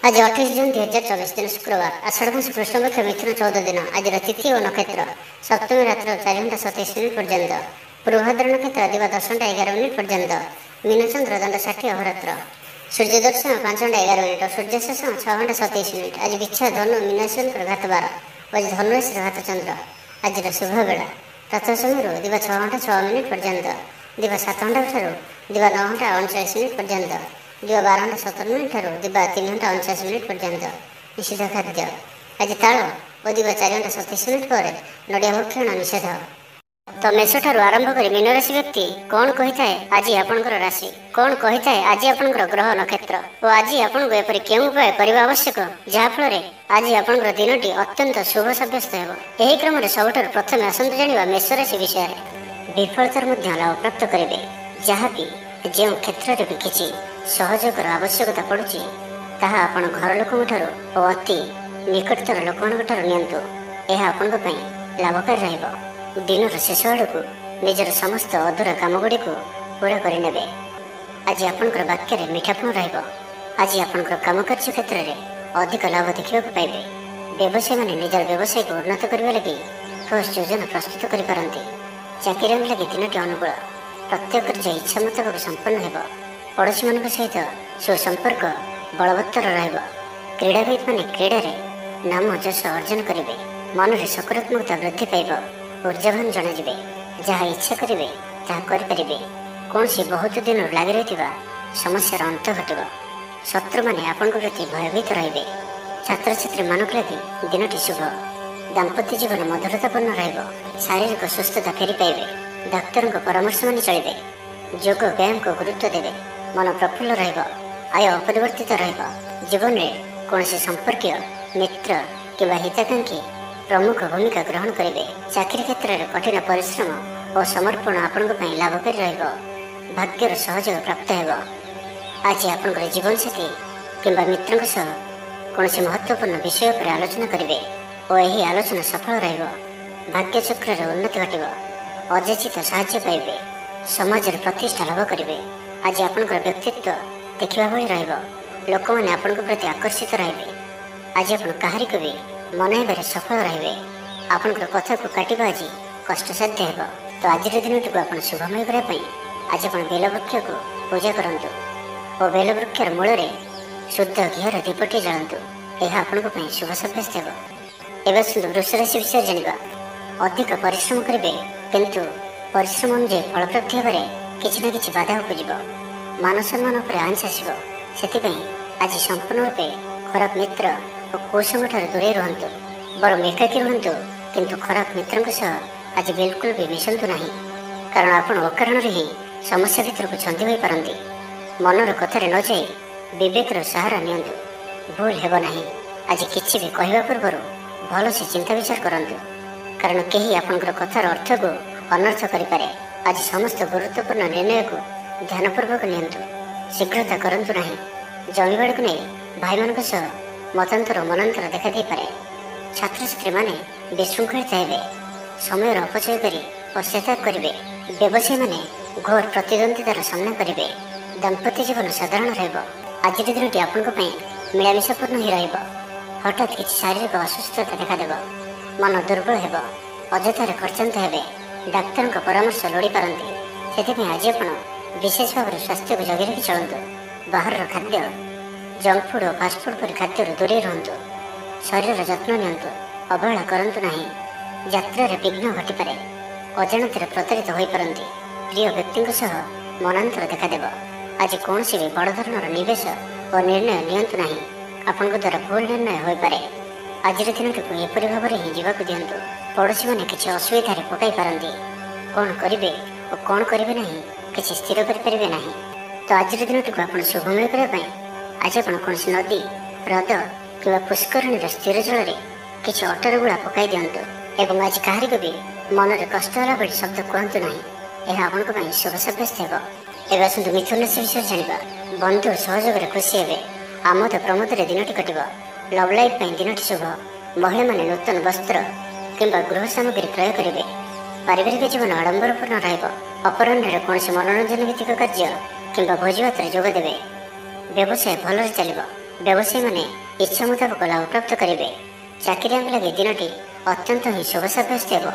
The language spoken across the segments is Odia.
आज 28 जून 2024 दिन शुक्रवार आषाढ़ मास कृष्णपक्ष मिथुन 14 दिन आज तिथि और नक्षत्र सप्तमी रात्र 4:27 पर्यंत पूर्वाद्र नक्षत्र दिवा 10:11 पर्यंत मीनचंद्र दंड 60 अहोरात्र सूर्य दर्शन 5:11 और सूर्यास्त 6:27 आज बिच्छा धनु मीनाशंकर घात 12 आज धनुराशि घात चंद्र आज शुभ बेला प्रातः समय दिवा 6:06 पर्यंत दिवा 7:00 दिवा 9:39 पर्यंत दिवा 12:17 दिवा 3:49 पर्यंत निषिद्ध खाद्य आज ताल और दिवा 4:27 पर नड़िया भक्षण निषेध। तो मेष ठारू आरंभ कर मीन राशि व्यक्ति कौन कही थाए आज आपणकर राशि कौन कही थाए आज आपणकर ग्रह नक्षत्र और आज आपको एपरि केउं उपाय करबा आवश्यक जाफल आज आपणकर दिनटी अत्यंत शुभ सब्यस्त हेब। एही क्रम में सबुठारु प्रथमे आसंतु जानिबा मेष राशि विषय विफलतार मध्य लाभ प्राप्त करेंगे जहाँकि जो क्षेत्र में किसी सहयोगर आवश्यकता पड़ुछि ताहा आपण घर लोकों ठारू और अति निकटतर लोकों ठारू नियंतु यह आपण लाभकारी रहिबो। दिन शेष आड़क निजर समस्त अधूरा काम गुड़ी पूरा करे आज आपणकर वाक्य मीठापण रहिबो। आज आपणकर कामकार्य क्षेत्र में अधिक लाभ देखा पाइबे। व्यवसायी माने निजर व्यवसाय को उन्नत करने लगी ठोस योजना प्रस्तुत करिपारंती। चाकरी लगी दिनटी अनुकूल प्रत्येक इच्छा मुताबक संपन्न हेब। पड़ोशी मान सहित सुसंपर्क बलवत्तर रहिबो। क्रीड़ाविद माने क्रीड़ा नाम यश अर्जन करेंगे। मन में सकारात्मकता वृद्धि पाइब। ऊर्जावान जनाଯିबे जहाँ इच्छा करेंगे ताहा करें। कौन सी बहुत दिन लगी रही समस्यार अंत घटब। शत्रु मैंने आपण प्रति भयभीत रे। छात्र छात्री मानक लगी दिनटी शुभ। दाम्पत्य जीवन मधुरतापूर्ण रहिब। शारीरिक सुस्थता फेरी पाइबे। डाक्तर परामर्श मानि चलिबे। योग व्यायाम को गुरुत्व देवे। मन प्रफुल्ल रहिब। आय अपरिवर्तित रहिब। जीवन में कौन सी संपर्क मित्र कि हिताकांक्षी प्रमुख भूमिका ग्रहण करेंगे। चाकरी क्षेत्र में कठिन परिश्रम और समर्पण आपण लाभकारी रहिब। भाग्यर सहयोग प्राप्त हेब। आज आपणकर जीवन साथी किंबा मित्रों सह कौन सी महत्वपूर्ण विषय पर आलोचना करेंगे और यही आलोचना सफल रहिब। भाग्य चक्र उन्नति घटिब। अजाचित साहाय्य पाइबे। समाज प्रतिष्ठा लाभ करेंगे। आज आपणकर व्यक्तित्व देखा भली रहिब। लोक मैंने आपण प्रति आकर्षित रहिबे। आज आपण काहारी को भी मनइबार सफल रहिबे। आपणकर कथा को काटिबा आज कष्टसाध्य हेब। तो आज दिनटी को आपण शुभमय करने आज आपण बेलवृक्ष को पूजा करंतु और बेलवृक्षर मूल शुद्ध घीर दीपटी जलांतु। यह आपण शुभ सब्यस्त हेब। एवं सुंदर वृष राशि विषय जानिबा। अधिक परिश्रम करेंगे किंतु परिश्रम अनुଯାयी फल प्राप्ति होबारे किछि ना किछि बाधा उपजिब। मान सम्मान पर आंच आसिब। सेथिपई आज संपूर्ण रूपे खराब मित्र और कुसंग ठाରୁ दूरे रुहंतु। बरं एकाकी रुहंतु किंतु खराब मित्रंक सह आज बिल्कुल भी मिशंतु नहीं कारण आपण अकारण ही समस्या भीतर को छंदी होई पारंती। मनर कथारे न जाई विवेकर सहारा नियंतु। भूल हेब नहीं। आज किछि भी कहवा पूर्व भल से चिंता विचार करंतु कारण केही आपणकर कथार अर्थ को अनर्थ करिपारे। आज समस्त गुरुत्वपूर्ण निर्णय को ध्यानपूर्वक नियंतु। शीघ्रता करंतु नहीं। जमीबाड़ को नहीं भाई मान मतांतर मनांतर देखा दे पारे। छात्र छात्री माने विशृंखलित हेबे। समय अपचय करी पश्चाताप करेंगे। व्यवसायी माने घोर प्रतिद्वंदितार सामना करेंगे। दाम्पत्य जीवन साधारण रहिब। आज दिनटी आपण मिलामिशापूर्ण ही रहिब। हठात किसी शारीरिक असुस्थता देखादेव। मन दुर्बल हेब। अଯଥାରେ ଖର୍ଚ୍ଚାନ୍ତ ହେବେ। ଡାକ୍ତରଙ୍କ ପରାମର୍ଶ ଲୋଡ଼ି ପାରନ୍ତି। ସେଥିପାଇଁ ଆଜି ଆପଣ ବିଶେଷ ଭାବରେ ସ୍ୱାସ୍ଥ୍ୟକୁ ଜଗି ରଖି ଚଳନ୍ତୁ। ବାହାରର ଖାଦ୍ୟ ଜଙ୍କ ଫୁଡ୍ ଓ ଫାଷ୍ଟଫୁଡ୍ ପରି ଖାଦ୍ୟରୁ ଦୂରେଇ ରୁହନ୍ତୁ। ଶରୀରର ଯତ୍ନ ନିଅନ୍ତୁ। ଅବହେଳା କରନ୍ତୁ ନାହିଁ। ଯାତ୍ରାରେ ବିଘ୍ନ ଘଟିପାରେ। ଅଜାଣତରେ ପ୍ରତାରିତ ହୋଇପାରନ୍ତି। ପ୍ରିୟ ବ୍ୟକ୍ତିଙ୍କ ସହ ମନାନ୍ତର ଦେଖାଦେବ। ଆଜି କୌଣସି ବି ବଡ଼ ଧରଣର ନିବେଶ ଓ ନିର୍ଣ୍ଣୟ ନିଅନ୍ତୁ ନାହିଁ। ଆପଣଙ୍କ ଦ୍ୱାରା ଭୁଲ ନିର୍ଣ୍ଣୟ ହୋଇପାରେ। ଆଜିର ଦିନଟିକୁ ଏପରି ଭାବରେ ହିଁ ଯିବାକୁ ଦିଅନ୍ତୁ। ପଡ଼ୋଶୀ ମାନେ କିଛି ଅସୁବିଧାରେ ପକାଇ ପାରନ୍ତି। କ'ଣ କରିବେ ଓ କ'ଣ କରିବେ ନାହିଁ କିଛି ସ୍ଥିର କରିପାରିବେ ନାହିଁ। ତ ଆଜିର ଦିନଟିକୁ ଆପଣ ଶୁଭମୟ କରିବା ପାଇଁ ଆଜି ଆପଣ କୌଣସି ନଦୀ ହ୍ରଦ କିମ୍ବା ପୁଷ୍କରିଣୀର ସ୍ଥିର ଜଳରେ କିଛି ଅଟର ଗୁଳା ପକାଇ ଦିଅନ୍ତୁ ଏବଂ ଆଜି କାହାରିକୁ ବି ମନରେ କଷ୍ଟ ହେଲା ଭଳି ଶବ୍ଦ କୁହନ୍ତୁ ନାହିଁ। ଏହା ଆପଣଙ୍କ ପାଇଁ ଶୁଭ ସାବ୍ୟସ୍ତ ହେବ। ଏବେ ଆସନ୍ତୁ ମିଥୁନ ରାଶି ବିଷୟରେ ଜାଣିବା। ବନ୍ଧୁ ସହଯୋଗରେ ଖୁସି ହେବେ। ଆମୋଦ ପ୍ରମୋଦରେ ଦିନଟି କଟିବ। ଲଭ୍ ଲାଇଫ୍ ପାଇଁ ଦିନଟି शुभ। महिलाମାନେ ନୂତନ ବସ୍ତ୍ର କିମ୍ବା ଗୃହ ସାମଗ୍ରୀ କ୍ରୟ କରିବେ। ପାରିବାରିକ ଜୀବନ ଆଡ଼ମ୍ବରପୂର୍ଣ୍ଣ ରହିବ। ଅପରାହ୍ନରେ କୌଣସି ମନୋରଞ୍ଜନ ଭିତ୍ତିକ କାର୍ଯ୍ୟ କିମ୍ବା ଭୋଜିଭାତରେ ଯୋଗ ଦେବେ। ବ୍ୟବସାୟ ଭଲରେ ଚାଲିବ। ବ୍ୟବସାୟୀମାନେ ଇଚ୍ଛା ମୁତାବକ ଲାଭ ପ୍ରାପ୍ତ କରିବେ। ଚାକିରିଆଙ୍କ ଲାଗି ଦିନଟି ଅତ୍ୟନ୍ତ ହିଁ ଶୁଭ ସାବ୍ୟସ୍ତ ହେବ।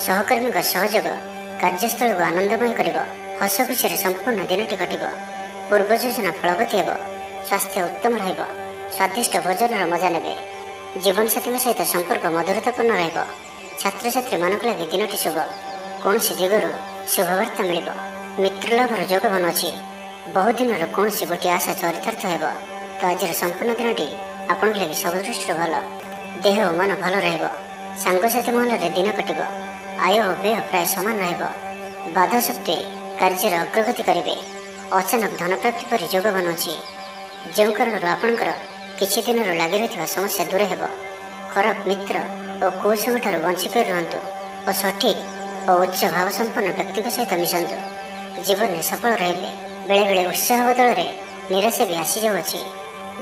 ସହକର୍ମୀଙ୍କ ସହଯୋଗ କାର୍ଯ୍ୟସ୍ଥଳକୁ ଆନନ୍ଦମୟ କରିବ। ହସ ଖୁସିରେ ସମ୍ପୂର୍ଣ୍ଣ ଦିନଟି କଟିବ। ପୂର୍ବ ଯୋଜନା ଫଳବତୀ ହେବ। ସ୍ୱାସ୍ଥ୍ୟ ଉତ୍ତମ ରହିବ। ସ୍ୱାଦିଷ୍ଟ ଭୋଜନର ମଜା ନେବେ। ଜୀବନସାଥୀଙ୍କ ସହିତ ସମ୍ପର୍କ ମଧୁରତାପୂର୍ଣ୍ଣ ରହିବ। ଛାତ୍ରଛାତ୍ରୀମାନଙ୍କ ଲାଗି ଦିନଟି ଶୁଭ। କୌଣସି ଦିଗରୁ ଶୁଭବାର୍ତ୍ତା ମିଳିବ। ମିତ୍ରଲାଭର ଯୋଗ ବନୁଅଛି। ବହୁଦିନର କୌଣସି ଗୋଟିଏ ଆଶା ଚରିତାର୍ଥ ହେବ। ତ ଆଜିର ସମ୍ପୂର୍ଣ୍ଣ ଦିନଟି ଆପଣଙ୍କ ଲାଗି ସବୁ ଦୃଷ୍ଟିରୁ ଭଲ। ଦେହ ଓ ମନ ଭଲ ରହିବ। ସାଙ୍ଗସାଥି ମହଲରେ ଦିନ କଟିବ। ଆୟ ଓ ବ୍ୟୟ ପ୍ରାୟ ସମାନ ରହିବ। ବାଧା ସତ୍ତ୍ୱେ କାର୍ଯ୍ୟରେ ଅଗ୍ରଗତି କରିବେ। ଅଚାନକ ଧନପ୍ରାପ୍ତି ପରି ଯୋଗ ବନୁଅଛି। ଯେଉଁ କାରଣରୁ ଆପଣଙ୍କର କିଛି ଦିନରୁ ଲାଗି ରହିଥିବା ସମସ୍ୟା ଦୂର ହେବ। ଖରାପ ମିତ୍ର ଓ କୁସଙ୍ଗଠାରୁ ବଞ୍ଚିପାରି ରୁହନ୍ତୁ ଓ ସଠିକ୍ ଓ ଉଚ୍ଚ ଭାବସମ୍ପନ୍ନ ବ୍ୟକ୍ତିଙ୍କ ସହିତ ମିଶନ୍ତୁ। ଜୀବନରେ ସଫଳ ରହିବେ। ବେଳେବେଳେ ଉତ୍ସାହ ବଦଳରେ ନିରାଶା ବି ଆସିଯାଉଅଛି,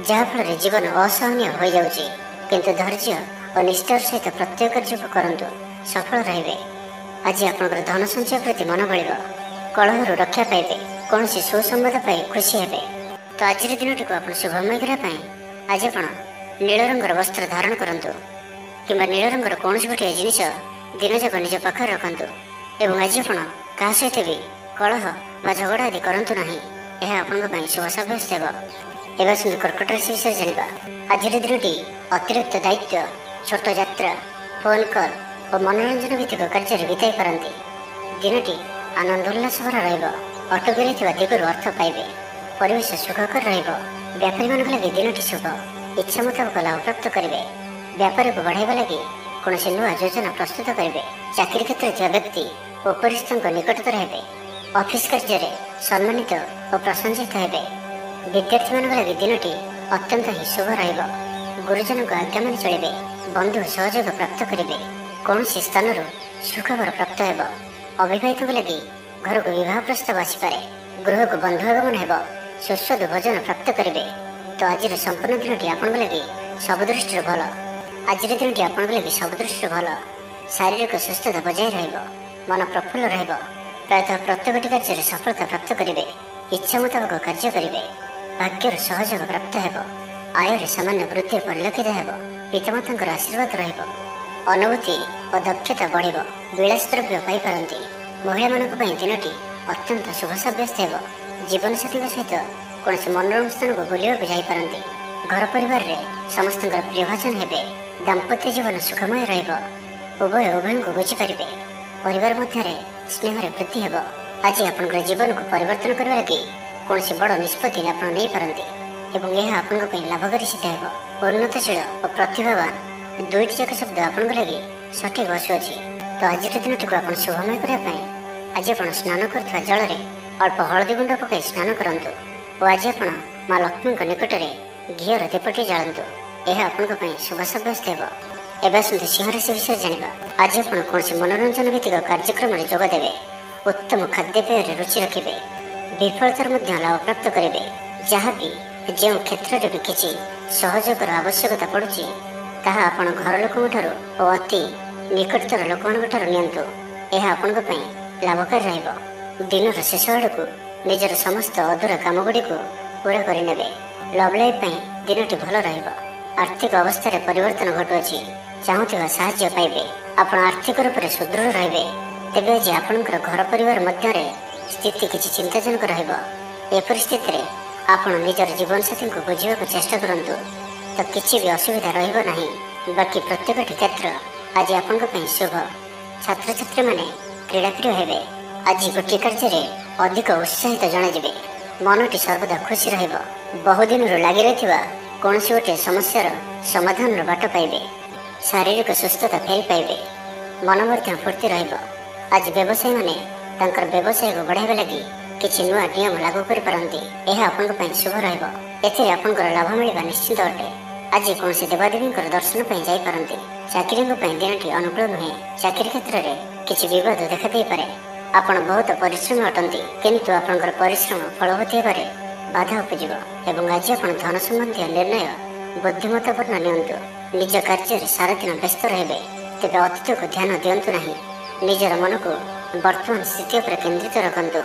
ଯାହାଫଳରେ ଜୀବନ ଅସହନୀୟ ହୋଇଯାଉଛି। କିନ୍ତୁ ଧୈର୍ଯ୍ୟ ଓ ନିଷ୍ଠାର ସହିତ ପ୍ରତ୍ୟେକ କାର୍ଯ୍ୟକୁ କରନ୍ତୁ, ସଫଳ ରହିବେ। ଆଜି ଆପଣଙ୍କର ଧନ ସଞ୍ଚୟ ପ୍ରତି ମନ ବଳିବ। କଳହରୁ ରକ୍ଷା ପାଇବେ। କୌଣସି ସୁସମ୍ବାଦ ପାଇ ଖୁସି ହେବେ। ତ ଆଜିର ଦିନଟିକୁ ଆପଣ ଶୁଭମୟ କରିବା ପାଇଁ ଆଜି ଆପଣ ନୀଳ ରଙ୍ଗର ବସ୍ତ୍ର ଧାରଣ କରନ୍ତୁ କିମ୍ବା ନୀଳ ରଙ୍ଗର କୌଣସି ଗୋଟିଏ ଜିନିଷ ଦିନଯାକ ନିଜ ପାଖରେ ରଖନ୍ତୁ। ଏବଂ ଆଜି ଆପଣ କାହା ସହିତ ବି କଳହ ବା ଝଗଡ଼ା ଆଦି କରନ୍ତୁ ନାହିଁ। ଏହା ଆପଣଙ୍କ ପାଇଁ ଶୁଭ ସାବ୍ୟସ୍ତ ହେବ। ଏବେ ଆସନ୍ତୁ କର୍କଟ ରାଶି ବିଷୟରେ ଜାଣିବା। ଆଜିର ଦିନଟି ଅତିରିକ୍ତ ଦାୟିତ୍ୱ, ଛୋଟ ଯାତ୍ରା, ଫୋନ୍ କଲ୍ ଓ ମନୋରଞ୍ଜନ ଭିତ୍ତିକ କାର୍ଯ୍ୟରେ ବିତାଇ ପାରନ୍ତି। ଦିନଟି ଆନନ୍ଦ ଉଲ୍ଲାସ ଭରା ରହିବ। ଅଟକି ରହିଥିବା ଦିଗରୁ ଅର୍ଥ ପାଇବେ। ପରିବେଶ ସୁଖକର ରହିବ। ବ୍ୟାପାରୀମାନଙ୍କ ଲାଗି ଦିନଟି ଶୁଭ। ଇଚ୍ଛା ମୁତାବକ ଲାଭ ପ୍ରାପ୍ତ କରିବେ। ବ୍ୟାପାରକୁ ବଢ଼ାଇବା ଲାଗି କୌଣସି ନୂଆ ଯୋଜନା ପ୍ରସ୍ତୁତ କରିବେ। ଚାକିରି କ୍ଷେତ୍ରରେ ଥିବା ବ୍ୟକ୍ତି ଉପରିସ୍ଥଙ୍କ ନିକଟତର ହେବେ। ଅଫିସ କାର୍ଯ୍ୟରେ ସମ୍ମାନିତ ଓ ପ୍ରଶଂସିତ ହେବେ। ବିଦ୍ୟାର୍ଥୀମାନଙ୍କ ଲାଗି ଦିନଟି ଅତ୍ୟନ୍ତ ହିଁ ଶୁଭ ରହିବ। ଗୁରୁଜନଙ୍କ ଆଜ୍ଞା ମାନି ଚଳିବେ। ବନ୍ଧୁ ସହଯୋଗ ପ୍ରାପ୍ତ କରିବେ। କୌଣସି ସ୍ଥାନରୁ ସୁଖବର ପ୍ରାପ୍ତ ହେବ। ଅବିବାହିତଙ୍କ ଲାଗି ଘରକୁ ବିବାହ ପ୍ରସ୍ତାବ ଆସିପାରେ। ଗୃହକୁ ବନ୍ଧୁ ଆଗମନ ହେବ। ସୁସ୍ୱାଦୁ ଭୋଜନ ପ୍ରାପ୍ତ କରିବେ। ତ ଆଜିର ସମ୍ପୂର୍ଣ୍ଣ ଦିନଟି ଆପଣଙ୍କ ଲାଗି ସବୁ ଦୃଷ୍ଟିରୁ ଭଲ। ଆଜିର ଦିନଟି ଆପଣଙ୍କ ଲାଗି ସବୁ ଦୃଷ୍ଟିରୁ ଭଲ। ଶାରୀରିକ ସୁସ୍ଥତା ବଜାୟ ରହିବ। ମନ ପ୍ରଫୁଲ୍ଲ ରହିବ। ପ୍ରାୟତଃ ପ୍ରତ୍ୟେକଟି କାର୍ଯ୍ୟରେ ସଫଳତା ପ୍ରାପ୍ତ କରିବେ। ଇଚ୍ଛା ମୁତାବକ କାର୍ଯ୍ୟ କରିବେ। ଭାଗ୍ୟର ସହଯୋଗ ପ୍ରାପ୍ତ ହେବ। ଆୟରେ ସାମାନ୍ୟ ବୃଦ୍ଧି ପରିଲକ୍ଷିତ ହେବ। ପିତାମାତାଙ୍କର ଆଶୀର୍ବାଦ ରହିବ। ଅନୁଭୂତି ଓ ଦକ୍ଷତା ବଢ଼ିବ। ବିଳାସ ଦ୍ରବ୍ୟ ପାଇପାରନ୍ତି। ମହିଳାମାନଙ୍କ ପାଇଁ ଦିନଟି ଅତ୍ୟନ୍ତ ଶୁଭ ସାବ୍ୟସ୍ତ ହେବ। ଜୀବନସାଥୀଙ୍କ ସହିତ କୌଣସି ମନୋରମ ସ୍ଥାନକୁ ବୁଲିବାକୁ ଯାଇପାରନ୍ତି। ଘର ପରିବାରରେ ସମସ୍ତଙ୍କର ପ୍ରିୟଭାଜନ ହେବେ। ଦାମ୍ପତ୍ୟ ଜୀବନ ସୁଖମୟ ରହିବ। ଉଭୟଙ୍କୁ ବୁଝିପାରିବେ। ପରିବାର ମଧ୍ୟରେ ସ୍ନେହରେ ବୃଦ୍ଧି ହେବ। ଆଜି ଆପଣଙ୍କର ଜୀବନକୁ ପରିବର୍ତ୍ତନ କରିବା ଲାଗି କୌଣସି ବଡ଼ ନିଷ୍ପତ୍ତି ଆପଣ ନେଇପାରନ୍ତି ଏବଂ ଏହା ଆପଣଙ୍କ ପାଇଁ ଲାଭକାରୀ ସିଦ୍ଧ ହେବ। ଉନ୍ନତଶୀଳ ଓ ପ୍ରତିଭାବାନ ଦୁଇଟି ଯାକ ଶବ୍ଦ ଆପଣଙ୍କ ଲାଗି ସଠିକ୍ ବସୁଅଛି। ତ ଆଜିର ଦିନଟିକୁ ଆପଣ ଶୁଭମୟ କରିବା ପାଇଁ ଆଜି ଆପଣ ସ୍ନାନ କରୁଥିବା ଜଳରେ ଅଳ୍ପ ହଳଦୀ ଗୁଣ୍ଡ ପକାଇ ସ୍ନାନ କରନ୍ତୁ ଓ ଆଜି ଆପଣ ମା ଲକ୍ଷ୍ମୀଙ୍କ ନିକଟରେ ଘିଅର ଦୀପଟି ଜାଳନ୍ତୁ। ଏହା ଆପଣଙ୍କ ପାଇଁ ଶୁଭ ସାବ୍ୟସ୍ତ ହେବ। ଏବେ ଆସନ୍ତୁ ସିଂହ ରାଶି ବିଷୟରେ ଜାଣିବା। ଆଜି ଆପଣ କୌଣସି ମନୋରଞ୍ଜନ ଭିତ୍ତିକ କାର୍ଯ୍ୟକ୍ରମରେ ଯୋଗ ଦେବେ। ଉତ୍ତମ ଖାଦ୍ୟପେୟରେ ରୁଚି ରଖିବେ। ବିଫଳତାର ମଧ୍ୟ ଲାଭ ପ୍ରାପ୍ତ କରିବେ। ଯାହାବି ଯେଉଁ କ୍ଷେତ୍ରରେ ବି କିଛି ସହଯୋଗର ଆବଶ୍ୟକତା ପଡ଼ୁଛି ତାହା ଆପଣ ଘର ଲୋକଙ୍କଠାରୁ ଓ ଅତି ନିକଟତର ଲୋକମାନଙ୍କଠାରୁ ନିଅନ୍ତୁ। ଏହା ଆପଣଙ୍କ ପାଇଁ ଲାଭକାରୀ ରହିବ। ଦିନର ଶେଷ ଆଡ଼କୁ ନିଜର ସମସ୍ତ ଅଧୁରା କାମଗୁଡ଼ିକୁ ପୂରା କରିନେବେ। ଲଭ୍ ଲାଇଫ୍ ପାଇଁ ଦିନଟି ଭଲ ରହିବ। ଆର୍ଥିକ ଅବସ୍ଥାରେ ପରିବର୍ତ୍ତନ ଘଟୁଅଛି। ଚାହୁଁଥିବା ସାହାଯ୍ୟ ପାଇବେ। ଆପଣ ଆର୍ଥିକ ରୂପରେ ସୁଦୃଢ଼ ରହିବେ। ତେବେ ଆଜି ଆପଣଙ୍କର ଘର ପରିବାର ମଧ୍ୟରେ ସ୍ଥିତି କିଛି ଚିନ୍ତାଜନକ ରହିବ। ଏପରି ସ୍ଥିତିରେ ଆପଣ ନିଜର ଜୀବନସାଥୀଙ୍କୁ ବୁଝିବାକୁ ଚେଷ୍ଟା କରନ୍ତୁ, ତ କିଛି ବି ଅସୁବିଧା ରହିବ ନାହିଁ। ବାକି ପ୍ରତ୍ୟେକଟି କ୍ଷେତ୍ର ଆଜି ଆପଣଙ୍କ ପାଇଁ ଶୁଭ। ଛାତ୍ରଛାତ୍ରୀମାନେ କ୍ରୀଡ଼ାପ୍ରିୟ ହେବେ। ଆଜି ଗୋଟିଏ କାର୍ଯ୍ୟରେ ଅଧିକ ଉତ୍ସାହିତ ଜଣାଯିବେ। ମନଟି ସର୍ବଦା ଖୁସି ରହିବ। ବହୁଦିନରୁ ଲାଗି ରହିଥିବା କୌଣସି ଗୋଟିଏ ସମସ୍ୟାର ସମାଧାନର ବାଟ ପାଇବେ। ଶାରୀରିକ ସୁସ୍ଥତା ଫେରି ପାଇବେ। ମନ ମଧ୍ୟ ଫୁର୍ତ୍ତି ରହିବ। ଆଜି ବ୍ୟବସାୟୀମାନେ ତାଙ୍କର ବ୍ୟବସାୟକୁ ବଢ଼ାଇବା ଲାଗି କିଛି ନୂଆ ନିୟମ ଲାଗୁ କରିପାରନ୍ତି। ଏହା ଆପଣଙ୍କ ପାଇଁ ଶୁଭ ରହିବ। ଏଥିରେ ଆପଣଙ୍କର ଲାଭ ମିଳିବା ନିଶ୍ଚିତ ଅଟେ। ଆଜି କୌଣସି ଦେବାଦେବୀଙ୍କର ଦର୍ଶନ ପାଇଁ ଯାଇପାରନ୍ତି। ଚାକିରିଙ୍କ ପାଇଁ ଦିନଟି ଅନୁକୂଳ ନୁହେଁ। ଚାକିରି କ୍ଷେତ୍ରରେ କିଛି ବିବାଦ ଦେଖାଦେଇପାରେ। ଆପଣ ବହୁତ ପରିଶ୍ରମୀ ଅଟନ୍ତି, କିନ୍ତୁ ଆପଣଙ୍କର ପରିଶ୍ରମ ଫଳବତୀ ହେବାରେ ବାଧା ଉପୁଜିବ ଏବଂ ଆଜି ଆପଣ ଧନ ସମ୍ବନ୍ଧୀୟ ନିର୍ଣ୍ଣୟ ବୁଦ୍ଧିମତ୍ତପୂର୍ଣ୍ଣ ନିଅନ୍ତୁ। ନିଜ କାର୍ଯ୍ୟରେ ସାରାଦିନ ବ୍ୟସ୍ତ ରହିବେ। ତେବେ ଅତୀତକୁ ଧ୍ୟାନ ଦିଅନ୍ତୁ ନାହିଁ। ନିଜର ମନକୁ ବର୍ତ୍ତମାନ ସ୍ଥିତି ଉପରେ କେନ୍ଦ୍ରିତ ରଖନ୍ତୁ।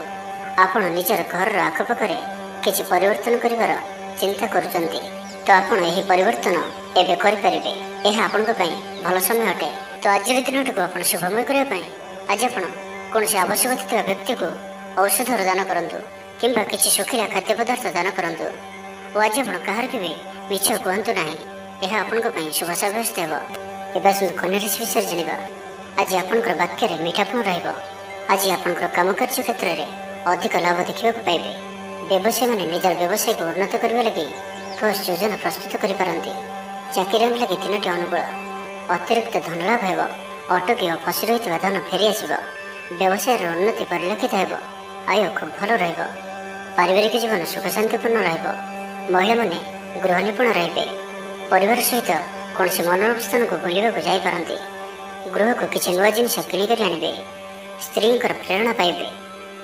ଆପଣ ନିଜର ଘରର ଆଖପାଖରେ କିଛି ପରିବର୍ତ୍ତନ କରିବାର ଚିନ୍ତା କରୁଛନ୍ତି। ତ ଆପଣ ଏହି ପରିବର୍ତ୍ତନ ଏବେ କରିପାରିବେ। ଏହା ଆପଣଙ୍କ ପାଇଁ ଭଲ ସମୟ ଅଟେ। ତ ଆଜିର ଦିନଟିକୁ ଆପଣ ଶୁଭମୟ କରିବା ପାଇଁ ଆଜି ଆପଣ କୌଣସି ଆବଶ୍ୟକତା ଥିବା ବ୍ୟକ୍ତିକୁ ଔଷଧର ଦାନ କରନ୍ତୁ କିମ୍ବା କିଛି ଶୁଖିଲା ଖାଦ୍ୟ ପଦାର୍ଥ ଦାନ କରନ୍ତୁ। ଓ ଆଜି ଆପଣ କାହାରିକୁ ବି ମିଛ କୁହନ୍ତୁ ନାହିଁ। ଏହା ଆପଣଙ୍କ ପାଇଁ ଶୁଭ ସାବ୍ୟସ୍ତ ହେବ। ଏବେ ଆସନ୍ତୁ କନ୍ୟା ରାଶି ବିଷୟରେ ଜାଣିବା। ଆଜି ଆପଣଙ୍କର ବାକ୍ୟରେ ମିଠାପଣ ରହିବ। ଆଜି ଆପଣଙ୍କର କାମକାର୍ଯ୍ୟ କ୍ଷେତ୍ରରେ ଅଧିକ ଲାଭ ଦେଖିବାକୁ ପାଇବେ। ବ୍ୟବସାୟୀମାନେ ନିଜର ବ୍ୟବସାୟକୁ ଉନ୍ନତ କରିବା ଲାଗି ଠୋସ୍ ଯୋଜନା ପ୍ରସ୍ତୁତ କରିପାରନ୍ତି। ଚାକିରିଆଙ୍କ ଲାଗି ଦିନଟି ଅନୁକୂଳ। ଅତିରିକ୍ତ ଧନ ଲାଭ ହେବ। ଅଟକି ଓ ଫସି ରହିଥିବା ଧନ ଫେରିଆସିବ। ବ୍ୟବସାୟର ଉନ୍ନତି ପରିଲକ୍ଷିତ ହେବ। ଆୟ ଖୁବ୍ ଭଲ ରହିବ। ପାରିବାରିକ ଜୀବନ ସୁଖ ଶାନ୍ତିପୂର୍ଣ୍ଣ ରହିବ। ମହିଳାମାନେ ଗୃହ ନିପୁଣ ରହିବେ। ପରିବାର ସହିତ କୌଣସି ମନୋରମ ସ୍ଥାନକୁ ବୁଲିବାକୁ ଯାଇପାରନ୍ତି। ଗୃହକୁ କିଛି ନୂଆ ଜିନିଷ କିଣିକରି ଆଣିବେ। ସ୍ତ୍ରୀଙ୍କର ପ୍ରେରଣା ପାଇବେ।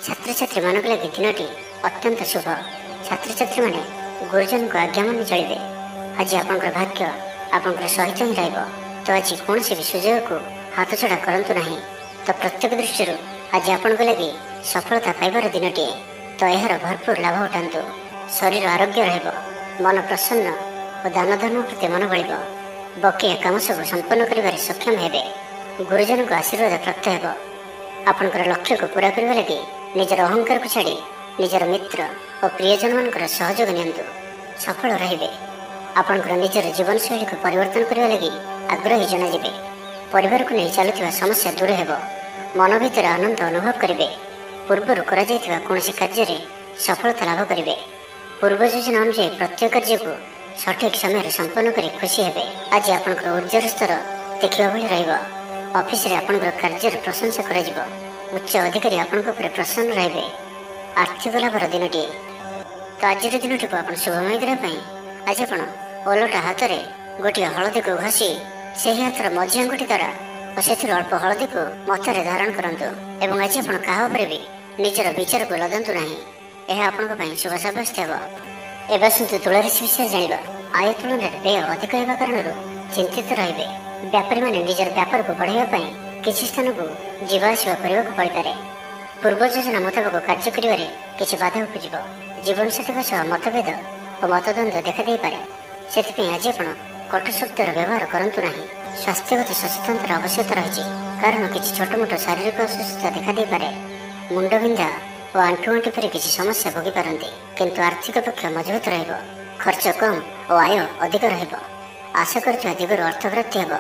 ଛାତ୍ରଛାତ୍ରୀମାନଙ୍କ ଲାଗି ଦିନଟି ଅତ୍ୟନ୍ତ ଶୁଭ। ଛାତ୍ରଛାତ୍ରୀମାନେ ଗୁରୁଜନଙ୍କ ଆଜ୍ଞା ମାନି ଚଳିବେ। ଆଜି ଆପଣଙ୍କର ଭାଗ୍ୟ ଆପଣଙ୍କର ସହିତ ହିଁ ରହିବ। ତ ଆଜି କୌଣସି ବି ସୁଯୋଗକୁ ହାତଛଡ଼ା କରନ୍ତୁ ନାହିଁ। ତ ପ୍ରତ୍ୟେକ ଦୃଷ୍ଟିରୁ ଆଜି ଆପଣଙ୍କ ଲାଗି ସଫଳତା ପାଇବାର ଦିନଟିଏ। ତ ଏହାର ଭରପୁର ଲାଭ ଉଠାନ୍ତୁ। ଶରୀର ଆରୋଗ୍ୟ ରହିବ। ମନ ପ୍ରସନ୍ନ ଓ ଦାନ ଧର୍ମ ପ୍ରତି ମନ ବଳିବ। ବକେୟା କାମ ସବୁ ସମ୍ପନ୍ନ କରିବାରେ ସକ୍ଷମ ହେବେ। ଗୁରୁଜନଙ୍କ ଆଶୀର୍ବାଦ ପ୍ରାପ୍ତ ହେବ। ଆପଣଙ୍କର ଲକ୍ଷ୍ୟକୁ ପୂରା କରିବା ଲାଗି ନିଜର ଅହଙ୍କାରକୁ ଛାଡ଼ି ନିଜର ମିତ୍ର ଓ ପ୍ରିୟଜନମାନଙ୍କର ସହଯୋଗ ନିଅନ୍ତୁ। ସଫଳ ରହିବେ। ଆପଣଙ୍କର ନିଜର ଜୀବନଶୈଳୀକୁ ପରିବର୍ତ୍ତନ କରିବା ଲାଗି ଆଗ୍ରହୀ ଜଣାଯିବେ। ପରିବାରକୁ ନେଇ ଚାଲୁଥିବା ସମସ୍ୟା ଦୂର ହେବ। ମନ ଭିତରେ ଆନନ୍ଦ ଅନୁଭବ କରିବେ। ପୂର୍ବରୁ କରାଯାଇଥିବା କୌଣସି କାର୍ଯ୍ୟରେ ସଫଳତା ଲାଭ କରିବେ। ପୂର୍ବ ଯୋଜନା ଅନୁଯାୟୀ ପ୍ରତ୍ୟେକ କାର୍ଯ୍ୟକୁ ସଠିକ୍ ସମୟରେ ସମ୍ପନ୍ନ କରି ଖୁସି ହେବେ। ଆଜି ଆପଣଙ୍କର ଉର୍ଜାର ସ୍ତର ଦେଖିବା ଭଳି ରହିବ। ଅଫିସରେ ଆପଣଙ୍କର କାର୍ଯ୍ୟର ପ୍ରଶଂସା କରାଯିବ। ଉଚ୍ଚ ଅଧିକାରୀ ଆପଣଙ୍କ ଉପରେ ପ୍ରସନ୍ନ ରହିବେ। ଆର୍ଥିକ ଲାଭର ଦିନଟିଏ। ତ ଆଜିର ଦିନଟିକୁ ଆପଣ ଶୁଭମୟ କରିବା ପାଇଁ ଆଜି ଆପଣ ଓଲଟା ହାତରେ ଗୋଟିଏ ହଳଦୀକୁ ଘଷି ସେହି ହାତର ମଝି ଆଙ୍ଗୁଠି ଦ୍ୱାରା ଓ ସେଥିରୁ ଅଳ୍ପ ହଳଦୀକୁ ମଥାରେ ଧାରଣ କରନ୍ତୁ ଏବଂ ଆଜି ଆପଣ କାହା ଉପରେ ବି ନିଜର ବିଚାରକୁ ଲଦନ୍ତୁ ନାହିଁ। ଏହା ଆପଣଙ୍କ ପାଇଁ ଶୁଭ ସାବ୍ୟସ୍ତ ହେବ। ଏବେ ଆସନ୍ତୁ ତୁଳା ରାଶି ବିଷୟରେ ଜାଣିବା। ଆୟ ତୁଳନାରେ ବ୍ୟୟ ଅଧିକ ହେବା କାରଣରୁ ଚିନ୍ତିତ ରହିବେ। ବ୍ୟାପାରୀମାନେ ନିଜର ବ୍ୟାପାରକୁ ବଢ଼ାଇବା ପାଇଁ କିଛି ସ୍ଥାନକୁ ଯିବା ଆସିବା କରିବାକୁ ପଡ଼ିପାରେ। ପୂର୍ବ ଯୋଜନା ମୁତାବକ କାର୍ଯ୍ୟ କରିବାରେ କିଛି ବାଧା ଉପୁଜିବ। ଜୀବନସାଥୀଙ୍କ ସହ ମତଭେଦ ଓ ମତଦ୍ୱନ୍ଦ୍ୱ ଦେଖାଦେଇପାରେ। ସେଥିପାଇଁ ଆଜି ଆପଣ କଟୁ ଶବ୍ଦର ବ୍ୟବହାର କରନ୍ତୁ ନାହିଁ। ସ୍ୱାସ୍ଥ୍ୟଗତ ସଚେତନତାର ଆବଶ୍ୟକତା ରହିଛି କାରଣ କିଛି ଛୋଟମୋଟ ଶାରୀରିକ ଅସୁସ୍ଥତା ଦେଖାଦେଇପାରେ। ମୁଣ୍ଡବିନ୍ଧା ଓ ଆଣ୍ଠୁଗଣ୍ଠି ପରି କିଛି ସମସ୍ୟା ଭୋଗିପାରନ୍ତି କିନ୍ତୁ ଆର୍ଥିକ ପକ୍ଷ ମଜବୁତ ରହିବ। ଖର୍ଚ୍ଚ କମ୍ ଓ ଆୟ ଅଧିକ ରହିବ। ଆଶା କରୁଥିବା ଦିଗରୁ ଅର୍ଥପ୍ରାପ୍ତି ହେବ।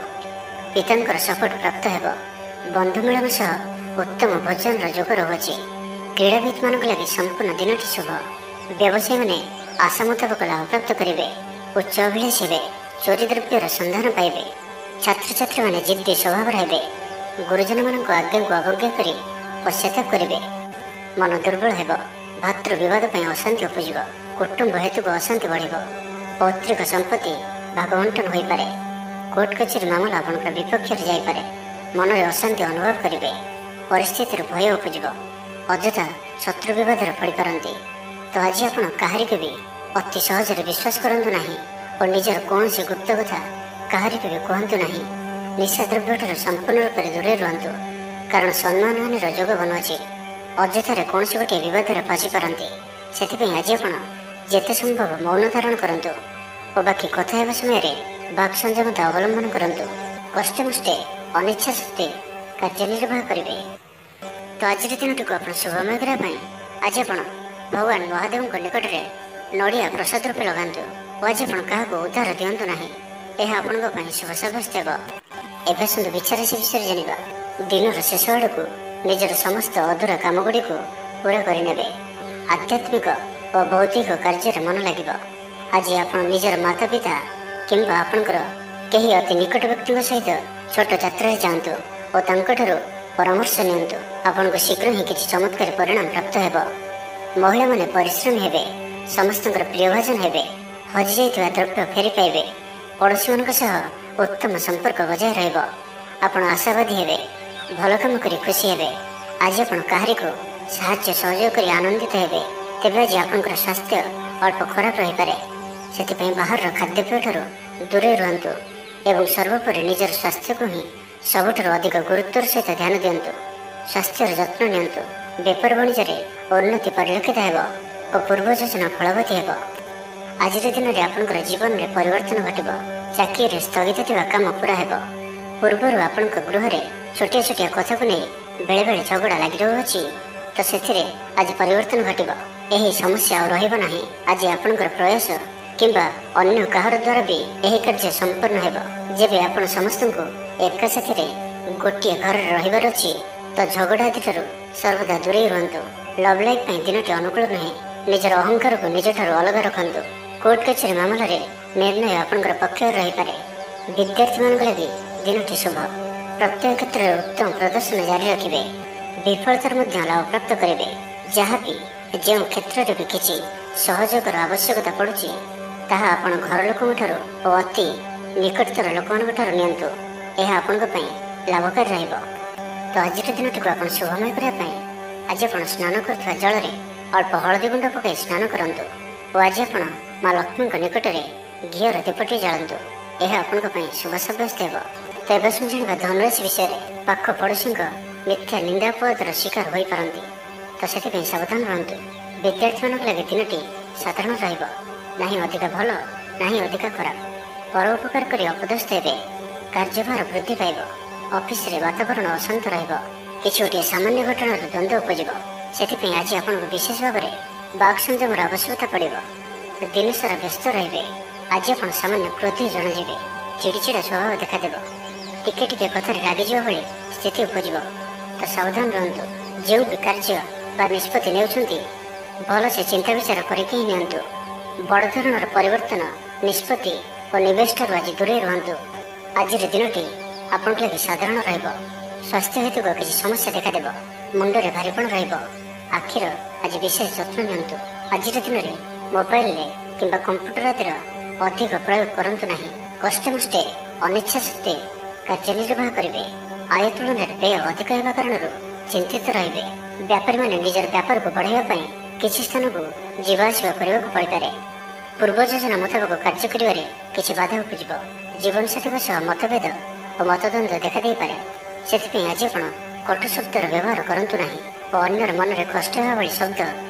ପିତାଙ୍କର ସପୋର୍ଟ ପ୍ରାପ୍ତ ହେବ। ବନ୍ଧୁ ମିଳନ ସହ ଉତ୍ତମ ଭୋଜନର ଯୋଗ ରହୁଅଛି। କ୍ରୀଡ଼ାବିତମାନଙ୍କ ଲାଗି ସମ୍ପୂର୍ଣ୍ଣ ଦିନଟି ଶୁଭ। ବ୍ୟବସାୟୀମାନେ ଆଶା ମୁତାବକ ଲାଭପ୍ରାପ୍ତ କରିବେ। ଉଚ୍ଚ ଅଭିଳାଷୀ ହେବେ। ଚୋରି ଦ୍ରବ୍ୟର ସନ୍ଧାନ ପାଇବେ। ଛାତ୍ରଛାତ୍ରୀମାନେ ଜିଦ୍ଦି ସ୍ୱଭାବର ହେବେ। ଗୁରୁଜନମାନଙ୍କ ଆଜ୍ଞାକୁ ଅବଜ୍ଞା କରି ପଶ୍ଚାତାପ କରିବେ। ମନ ଦୁର୍ବଳ ହେବ। ଭାତୃ ବିବାଦ ପାଇଁ ଅଶାନ୍ତି ଉପୁଜିବ। କୁଟୁମ୍ବ ହେତୁକୁ ଅଶାନ୍ତି ବଢ଼ିବ। ପୈତୃକ ସମ୍ପତ୍ତି ଭାଗବଣ୍ଟନ ହୋଇପାରେ। କୋର୍ଟ କଚେରୀ ମାମଲା ଆପଣଙ୍କର ବିପକ୍ଷରେ ଯାଇପାରେ। ମନରେ ଅଶାନ୍ତି ଅନୁଭବ କରିବେ। ପରିସ୍ଥିତିରୁ ଭୟ ଉପୁଜିବ। ଅଯଥା ଶତ୍ରୁ ବିବାଦରେ ପଡ଼ିପାରନ୍ତି। ତ ଆଜି ଆପଣ କାହାରିକୁ ବି ଅତି ସହଜରେ ବିଶ୍ୱାସ କରନ୍ତୁ ନାହିଁ ଓ ନିଜର କୌଣସି ଗୁପ୍ତ କଥା କାହାରିକୁ ବି କୁହନ୍ତୁ ନାହିଁ। ନିଶା ଦ୍ରବ୍ୟଠାରୁ ସମ୍ପୂର୍ଣ୍ଣ ରୂପରେ ଦୂରେଇ ରୁହନ୍ତୁ କାରଣ ସମ୍ମାନହାନିର ଯୋଗ ବନୁଅଛି। ଅଯଥାରେ କୌଣସି ଗୋଟିଏ ବିବାଦରେ ଫସିପାରନ୍ତି। ସେଥିପାଇଁ ଆଜି ଆପଣ ଯେତେ ସମ୍ଭବ ମୌନ ଧାରଣ କରନ୍ତୁ ଓ ବାକି କଥା ହେବା ସମୟରେ ବାକ୍ ସଂଯମତା ଅବଲମ୍ବନ କରନ୍ତୁ। କଷ୍ଟେମଷ୍ଟେ ଅନିଚ୍ଛା ସତ୍ତ୍ୱେ କାର୍ଯ୍ୟନିର୍ବାହ କରିବେ। ତ ଆଜିର ଦିନଟିକୁ ଆପଣ ଶୁଭମୟ କରିବା ପାଇଁ ଆଜି ଆପଣ ଭଗବାନ ମହାଦେବଙ୍କ ନିକଟରେ ନଡ଼ିଆ ପ୍ରସାଦ ରୂପେ ଲଗାନ୍ତୁ ଓ ଆଜି ଆପଣ କାହାକୁ ଉଦ୍ଧାର ଦିଅନ୍ତୁ ନାହିଁ। ଏହା ଆପଣଙ୍କ ପାଇଁ ଶୁଭ ସାବ୍ୟସ୍ତ ହେବ। ଏବେ ଆସନ୍ତୁ ବିଛା ରାଶି ବିଷୟରେ ଜାଣିବା। ଦିନର ଶେଷ ଆଡ଼କୁ ନିଜର ସମସ୍ତ ଅଧୁରା କାମଗୁଡ଼ିକୁ ପୂରା କରିନେବେ। ଆଧ୍ୟାତ୍ମିକ ଓ ଭୌତିକ କାର୍ଯ୍ୟରେ ମନ ଲାଗିବ। ଆଜି ଆପଣ ନିଜର ମାତା ପିତା କିମ୍ବା ଆପଣଙ୍କର କେହି ଅତି ନିକଟ ବ୍ୟକ୍ତିଙ୍କ ସହିତ ଛୋଟ ଯାତ୍ରାରେ ଯାଆନ୍ତୁ ଓ ତାଙ୍କଠାରୁ ପରାମର୍ଶ ନିଅନ୍ତୁ। ଆପଣଙ୍କୁ ଶୀଘ୍ର ହିଁ କିଛି ଚମତ୍କାରୀ ପରିଣାମ ପ୍ରାପ୍ତ ହେବ। ମହିଳାମାନେ ପରିଶ୍ରମୀ ହେବେ। ସମସ୍ତଙ୍କର ପ୍ରିୟଭାଜନ ହେବେ। ହଜିଯାଇଥିବା ଦ୍ରବ୍ୟ ଫେରି ପାଇବେ। ପଡ଼ୋଶୀମାନଙ୍କ ସହ ଉତ୍ତମ ସମ୍ପର୍କ ବଜାୟ ରହିବ। ଆପଣ ଆଶାବାଦୀ ହେବେ। ଭଲ କାମ କରି ଖୁସି ହେବେ। ଆଜି ଆପଣ କାହାରିକୁ ସାହାଯ୍ୟ ସହଯୋଗ କରି ଆନନ୍ଦିତ ହେବେ। ତେବେ ଆଜି ଆପଣଙ୍କର ସ୍ୱାସ୍ଥ୍ୟ ଅଳ୍ପ ଖରାପ ରହିପାରେ। ସେଥିପାଇଁ ବାହାରର ଖାଦ୍ୟପେୟଠାରୁ ଦୂରେଇ ରୁହନ୍ତୁ ଏବଂ ସର୍ବୋପରି ନିଜର ସ୍ୱାସ୍ଥ୍ୟକୁ ହିଁ ସବୁଠାରୁ ଅଧିକ ଗୁରୁତ୍ୱର ସହିତ ଧ୍ୟାନ ଦିଅନ୍ତୁ। ସ୍ୱାସ୍ଥ୍ୟର ଯତ୍ନ ନିଅନ୍ତୁ। ବେପାର ବାଣିଜ୍ୟରେ ଉନ୍ନତି ପରିଲକ୍ଷିତ ହେବ ଓ ପୂର୍ବ ଯୋଜନା ଫଳବତୀ ହେବ। ଆଜିର ଦିନରେ ଆପଣଙ୍କର ଜୀବନରେ ପରିବର୍ତ୍ତନ ଘଟିବ। ଚାକିରିରେ ସ୍ଥଗିତ ଥିବା କାମ ପୁରା ହେବ। ପୂର୍ବରୁ ଆପଣଙ୍କ ଗୃହରେ ଛୋଟିଆ ଛୋଟିଆ କଥାକୁ ନେଇ ବେଳେବେଳେ ଝଗଡ଼ା ଲାଗି ରହୁଅଛି, ତ ସେଥିରେ ଆଜି ପରିବର୍ତ୍ତନ ଘଟିବ। ଏହି ସମସ୍ୟା ଆଉ ରହିବ ନାହିଁ। ଆଜି ଆପଣଙ୍କର ପ୍ରୟାସ କିମ୍ବା ଅନ୍ୟ କାହାର ଦ୍ୱାରା ବି ଏହି କାର୍ଯ୍ୟ ସମ୍ପନ୍ନ ହେବ। ଯେବେ ଆପଣ ସମସ୍ତଙ୍କୁ ଏକା ସାଥିରେ ଗୋଟିଏ ଘରରେ ରହିବାର ଅଛି, ତ ଝଗଡ଼ା ଆଦିଠାରୁ ସର୍ବଦା ଦୂରେଇ ରୁହନ୍ତୁ। ଲଭ୍ ଲାଇଫ୍ ପାଇଁ ଦିନଟି ଅନୁକୂଳ ନୁହେଁ। ନିଜର ଅହଙ୍କାରକୁ ନିଜଠାରୁ ଅଲଗା ରଖନ୍ତୁ। କୋର୍ଟ କଚେରୀ ମାମଲାରେ ନିର୍ଣ୍ଣୟ ଆପଣଙ୍କର ପକ୍ଷରେ ରହିପାରେ। ବିଦ୍ୟାର୍ଥୀମାନଙ୍କ ଲାଗି ଦିନଟି ଶୁଭ। ପ୍ରତ୍ୟେକ କ୍ଷେତ୍ରରେ ଉତ୍ତମ ପ୍ରଦର୍ଶନ ଜାରି ରଖିବେ। ବିଫଳତାର ମଧ୍ୟ ଲାଭ ପ୍ରାପ୍ତ କରିବେ। ଯାହାବି ଯେଉଁ କ୍ଷେତ୍ରରେ ବି କିଛି ସହଯୋଗର ଆବଶ୍ୟକତା ପଡ଼ୁଛି, ତାହା ଆପଣ ଘର ଲୋକଙ୍କଠାରୁ ଓ ଅତି ନିକଟତର ଲୋକମାନଙ୍କ ଠାରୁ ନିଅନ୍ତୁ। ଏହା ଆପଣଙ୍କ ପାଇଁ ଲାଭକାରୀ ରହିବ। ତ ଆଜିର ଦିନଟିକୁ ଆପଣ ଶୁଭମୟ କରିବା ପାଇଁ ଆଜି ଆପଣ ସ୍ନାନ କରୁଥିବା ଜଳରେ ଅଳ୍ପ ହଳଦୀ ଗୁଣ୍ଡ ପକାଇ ସ୍ନାନ କରନ୍ତୁ ଓ ଆଜି ଆପଣ ମା ଲକ୍ଷ୍ମୀଙ୍କ ନିକଟରେ ଘିଅର ଦୀପଟି ଜାଳନ୍ତୁ। ଏହା ଆପଣଙ୍କ ପାଇଁ ଶୁଭ ସାବ୍ୟସ୍ତ ହେବ। ତେବେ ଜାଣିବା ଧନରାଶି ବିଷୟରେ। ପାଖ ପଡ଼ୋଶୀଙ୍କ ମିଥ୍ୟା ନିନ୍ଦା ଅପବାଦର ଶିକାର ହୋଇପାରନ୍ତି, ତ ସେଥିପାଇଁ ସାବଧାନ ରୁହନ୍ତୁ। ବିଦ୍ୟାର୍ଥୀମାନଙ୍କ ଲାଗି ଦିନଟି ସାଧାରଣ ରହିବ। ନାହିଁ ଅଧିକା ଭଲ, ନାହିଁ ଅଧିକା ଖରାପ। ପର ଉପକାର କରି ଅପଦସ୍ଥ ହେବେ। କାର୍ଯ୍ୟଭାର ବୃଦ୍ଧି ପାଇବ। ଅଫିସରେ ବାତାବରଣ ଅଶାନ୍ତ ରହିବ। କିଛି ଗୋଟିଏ ସାମାନ୍ୟ ଘଟଣାର ଦ୍ୱନ୍ଦ୍ୱ ଉପଜିବ। ସେଥିପାଇଁ ଆଜି ଆପଣଙ୍କୁ ବିଶେଷ ଭାବରେ ବାକ୍ ସଂଯମର ଆବଶ୍ୟକତା ପଡ଼ିବ। ଦିନସାରା ବ୍ୟସ୍ତ ରହିବେ। ଆଜି ଆପଣ ସାମାନ୍ୟ କ୍ରୋଧୀ ଜଣାଯିବେ। ଚିଡ଼ିଚିଡ଼ା ସ୍ୱଭାବ ଦେଖାଦେବ। ଟିକେ ଟିକେ କଥାରେ ରାଗିଯିବା ଭଳି ସ୍ଥିତି ଉପଜିବ, ତ ସାବଧାନ ରୁହନ୍ତୁ। ଯେଉଁ ବି କାର୍ଯ୍ୟ ବା ନିଷ୍ପତ୍ତି ନେଉଛନ୍ତି, ଭଲସେ ଚିନ୍ତା ବିଚାର କରିକି ହିଁ ନିଅନ୍ତୁ। ବଡ଼ ଧରଣର ପରିବର୍ତ୍ତନ, ନିଷ୍ପତ୍ତି ଓ ନିବେଶଠାରୁ ଆଜି ଦୂରେଇ ରୁହନ୍ତୁ। ଆଜିର ଦିନଟି ଆପଣଙ୍କ ଲାଗି ସାଧାରଣ ରହିବ। ସ୍ୱାସ୍ଥ୍ୟ ହେତୁକ କିଛି ସମସ୍ୟା ଦେଖାଦେବ। ମୁଣ୍ଡରେ ଭାରିପଣ ରହିବ। ଆଖିର ଆଜି ବିଶେଷ ଯତ୍ନ ନିଅନ୍ତୁ। ଆଜିର ଦିନରେ ମୋବାଇଲରେ କିମ୍ବା କମ୍ପ୍ୟୁଟର ଆଦିର ଅଧିକ ପ୍ରୟୋଗ କରନ୍ତୁ ନାହିଁ। କଷ୍ଟେମଷ୍ଟେ ଅନିଚ୍ଛା ସତ୍ତ୍ୱେ କାର୍ଯ୍ୟ ନିର୍ବାହ କରିବେ। ଆୟ ତୁଳନାରେ ବ୍ୟୟ ଅଧିକ ହେବା କାରଣରୁ ଚିନ୍ତିତ ରହିବେ। ବ୍ୟାପାରୀମାନେ ନିଜର ବ୍ୟାପାରକୁ ବଢ଼ାଇବା ପାଇଁ କିଛି ସ୍ଥାନକୁ ଯିବା ଆସିବା କରିବାକୁ ପଡ଼ିପାରେ। ପୂର୍ବ ଯୋଜନା ମୁତାବକ କାର୍ଯ୍ୟ କରିବାରେ କିଛି ବାଧା ଉପୁଜିବ। ଜୀବନସାଥୀଙ୍କ ସହ ମତଭେଦ ଓ ମତଦ୍ୱନ୍ଦ୍ୱ ଦେଖାଦେଇପାରେ। ସେଥିପାଇଁ ଆଜି ଆପଣ କଟୁ ଶବ୍ଦର ବ୍ୟବହାର କରନ୍ତୁ ନାହିଁ ଓ ଅନ୍ୟର ମନରେ କଷ୍ଟ ହେବା ଭଳି ଶବ୍ଦ